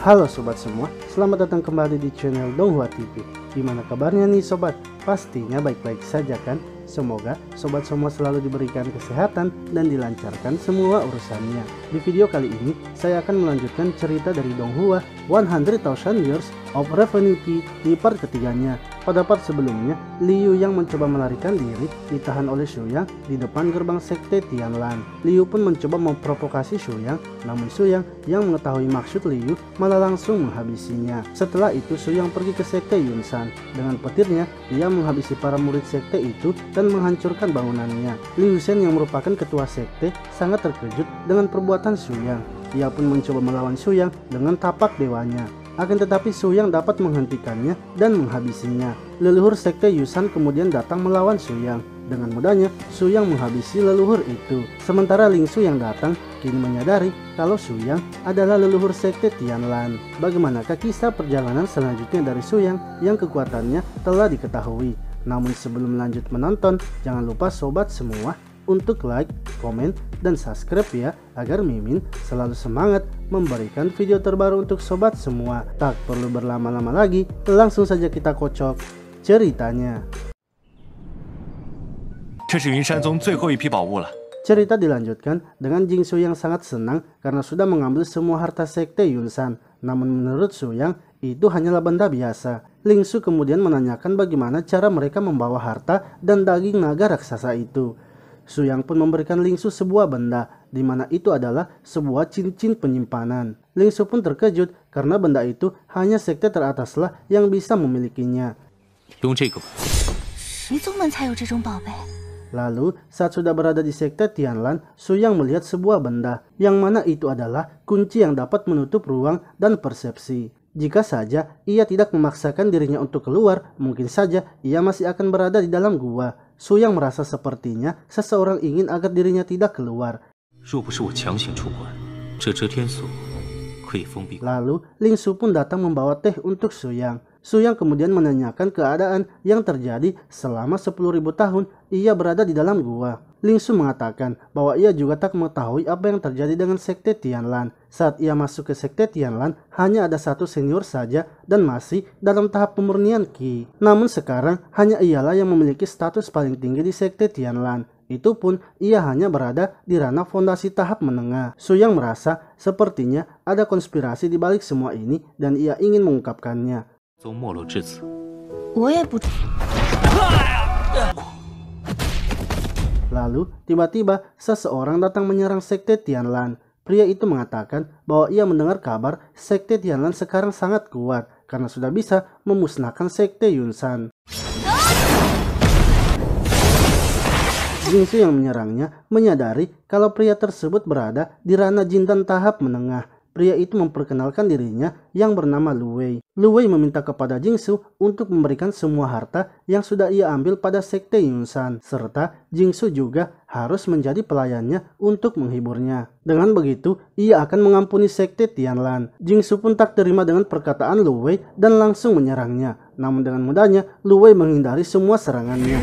Halo sobat semua, selamat datang kembali di channel Donghua TV. Gimana kabarnya nih sobat? Pastinya baik-baik saja kan? Semoga sobat semua selalu diberikan kesehatan dan dilancarkan semua urusannya. Di video kali ini, saya akan melanjutkan cerita dari Donghua 100,000 Years of Revenue di part ketiganya. Pada part sebelumnya, Liu yang mencoba melarikan diri ditahan oleh Shu Yang di depan gerbang sekte Tianlan. Liu pun mencoba memprovokasi Shu Yang, namun Shu Yang yang mengetahui maksud Liu malah langsung menghabisinya. Setelah itu Shu Yang pergi ke sekte Yunsan. Dengan petirnya, ia menghabisi para murid sekte itu dan menghancurkan bangunannya. Liu Shen yang merupakan ketua sekte sangat terkejut dengan perbuatan Shu Yang. Ia pun mencoba melawan Shu Yang dengan tapak dewanya. Akan tetapi Shu Yang dapat menghentikannya dan menghabisinya. Leluhur sekte Yusan kemudian datang melawan Shu Yang. Dengan mudahnya Shu Yang menghabisi leluhur itu. Sementara Ling Su yang datang kini menyadari kalau Shu Yang adalah leluhur sekte Tianlan. Bagaimanakah kisah perjalanan selanjutnya dari Shu Yang kekuatannya telah diketahui. Namun sebelum lanjut menonton, jangan lupa sobat semua untuk like, komen, dan subscribe ya, agar Mimin selalu semangat memberikan video terbaru untuk sobat semua. Tak perlu berlama-lama lagi, langsung saja kita kocok ceritanya. Cerita dilanjutkan dengan Jingsu yang sangat senang karena sudah mengambil semua harta sekte Yunsan. Namun menurut Shu Yang, itu hanyalah benda biasa. Ling Su kemudian menanyakan bagaimana cara mereka membawa harta dan daging naga raksasa itu. Shu Yang pun memberikan Ling Su sebuah benda, di mana itu adalah sebuah cincin penyimpanan. Ling Su pun terkejut karena benda itu hanya sekte terataslah yang bisa memilikinya. Lalu saat sudah berada di sekte Tianlan, Shu Yang melihat sebuah benda, yang mana itu adalah kunci yang dapat menutup ruang dan persepsi. Jika saja ia tidak memaksakan dirinya untuk keluar, mungkin saja ia masih akan berada di dalam gua. Shu Yang merasa sepertinya seseorang ingin agar dirinya tidak keluar. Lalu Ling Su pun datang membawa teh untuk Shu Yang. Shu Yang kemudian menanyakan keadaan yang terjadi selama 10.000 tahun ia berada di dalam gua. Ling Su mengatakan bahwa ia juga tak mengetahui apa yang terjadi dengan sekte Tianlan. Saat ia masuk ke sekte Tianlan, hanya ada satu senior saja dan masih dalam tahap pemurnian Qi. Namun sekarang hanya ialah yang memiliki status paling tinggi di sekte Tianlan. Itu pun ia hanya berada di ranah fondasi tahap menengah. Shu Yang merasa sepertinya ada konspirasi di balik semua ini dan ia ingin mengungkapkannya. Lalu tiba-tiba seseorang datang menyerang sekte Tianlan. Pria itu mengatakan bahwa ia mendengar kabar sekte Tianlan sekarang sangat kuat karena sudah bisa memusnahkan sekte Yunsan. Jingsu yang menyerangnya menyadari kalau pria tersebut berada di ranah jin dan tahap menengah. Pria itu memperkenalkan dirinya yang bernama Lu Wei. Lu Wei meminta kepada Jingsu untuk memberikan semua harta yang sudah ia ambil pada sekte Yunsan. Serta Jingsu juga harus menjadi pelayannya untuk menghiburnya. Dengan begitu, ia akan mengampuni sekte Tianlan. Jingsu pun tak terima dengan perkataan Lu Wei dan langsung menyerangnya. Namun dengan mudahnya, Lu Wei menghindari semua serangannya.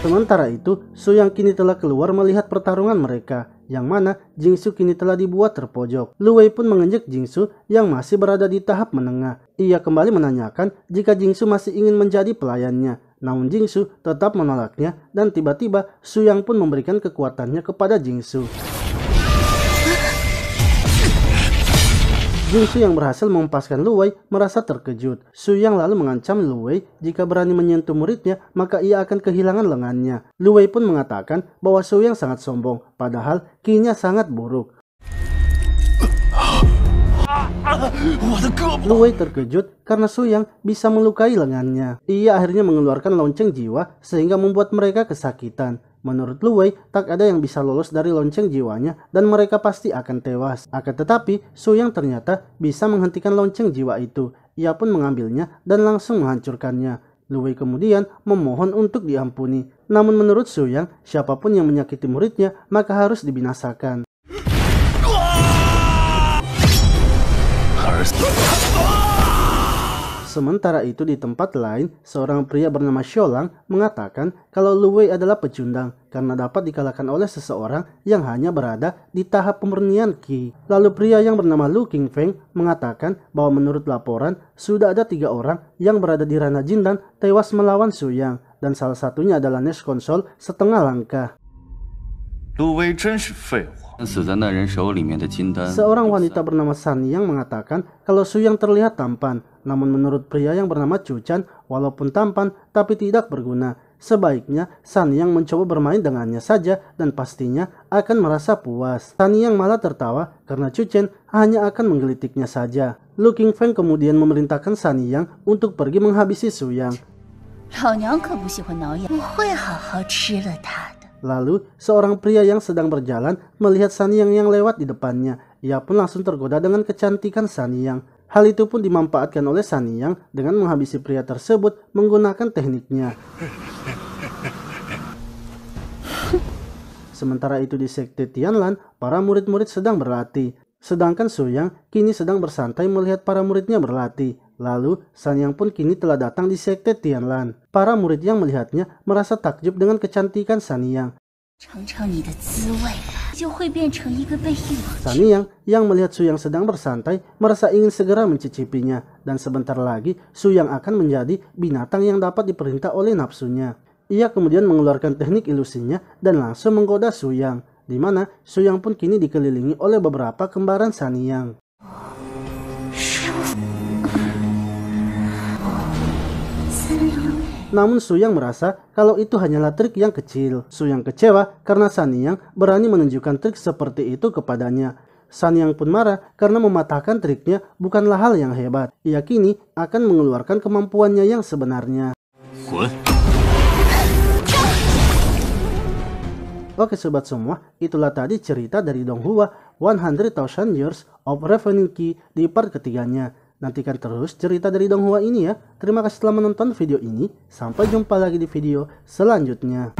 Sementara itu, Shu Yang kini telah keluar melihat pertarungan mereka, yang mana Jingsu kini telah dibuat terpojok. Lu Wei pun menginjak Jingsu yang masih berada di tahap menengah. Ia kembali menanyakan jika Jingsu masih ingin menjadi pelayannya. Namun Jingsu tetap menolaknya dan tiba-tiba Shu Yang pun memberikan kekuatannya kepada Jingsu. Jingsu yang berhasil mengempaskan Lu Wei merasa terkejut. Shu Yang lalu mengancam Lu Wei jika berani menyentuh muridnya maka ia akan kehilangan lengannya. Lu Wei pun mengatakan bahwa Shu Yang sangat sombong, padahal Qi-nya sangat buruk. Lu Wei terkejut karena Shu Yang bisa melukai lengannya. Ia akhirnya mengeluarkan lonceng jiwa sehingga membuat mereka kesakitan. Menurut Lu Wei, tak ada yang bisa lolos dari lonceng jiwanya dan mereka pasti akan tewas. Akan tetapi, Shu Yang ternyata bisa menghentikan lonceng jiwa itu. Ia pun mengambilnya dan langsung menghancurkannya. Lu Wei kemudian memohon untuk diampuni. Namun menurut Shu Yang, siapapun yang menyakiti muridnya maka harus dibinasakan. Sementara itu di tempat lain, seorang pria bernama Xiaolang mengatakan kalau Lu Wei adalah pecundang karena dapat dikalahkan oleh seseorang yang hanya berada di tahap pemurnian Qi. Lalu pria yang bernama Lu Qingfeng mengatakan bahwa menurut laporan sudah ada 3 orang yang berada di ranah Jindan tewas melawan Su Yang, dan salah satunya adalah Nes Konsol setengah langkah. Seorang wanita bernama San Yang mengatakan kalau Su Yang terlihat tampan, namun menurut pria yang bernama Chu Chan, walaupun tampan tapi tidak berguna. Sebaiknya San Yang mencoba bermain dengannya saja dan pastinya akan merasa puas. San Yang malah tertawa karena Chu Chen hanya akan menggelitiknya saja. Lu Qingfeng kemudian memerintahkan San Yang untuk pergi menghabisi Su Yang. Lalu, seorang pria yang sedang berjalan melihat San Yang yang lewat di depannya. Ia pun langsung tergoda dengan kecantikan San Yang. Hal itu pun dimanfaatkan oleh San Yang dengan menghabisi pria tersebut menggunakan tekniknya. Sementara itu di Sekte Tianlan, para murid-murid sedang berlatih. Sedangkan Su Yang kini sedang bersantai melihat para muridnya berlatih. Lalu, San Yang pun kini telah datang di Sekte Tianlan. Para murid yang melihatnya merasa takjub dengan kecantikan San Yang. San Yang yang melihat Su Yang sedang bersantai merasa ingin segera mencicipinya. Dan sebentar lagi, Su Yang akan menjadi binatang yang dapat diperintah oleh nafsunya. Ia kemudian mengeluarkan teknik ilusinya dan langsung menggoda Su Yang, di mana Su Yang pun kini dikelilingi oleh beberapa kembaran San Yang. Namun Su Yang merasa kalau itu hanyalah trik yang kecil. Su Yang kecewa karena San Yang berani menunjukkan trik seperti itu kepadanya. San Yang pun marah karena mematahkan triknya bukanlah hal yang hebat. Ia kini akan mengeluarkan kemampuannya yang sebenarnya. Oke sobat semua, itulah tadi cerita dari Donghua 100,000 Years of Ravening Qi di part ketiganya. Nantikan terus cerita dari Donghua ini ya. Terima kasih telah menonton video ini. Sampai jumpa lagi di video selanjutnya.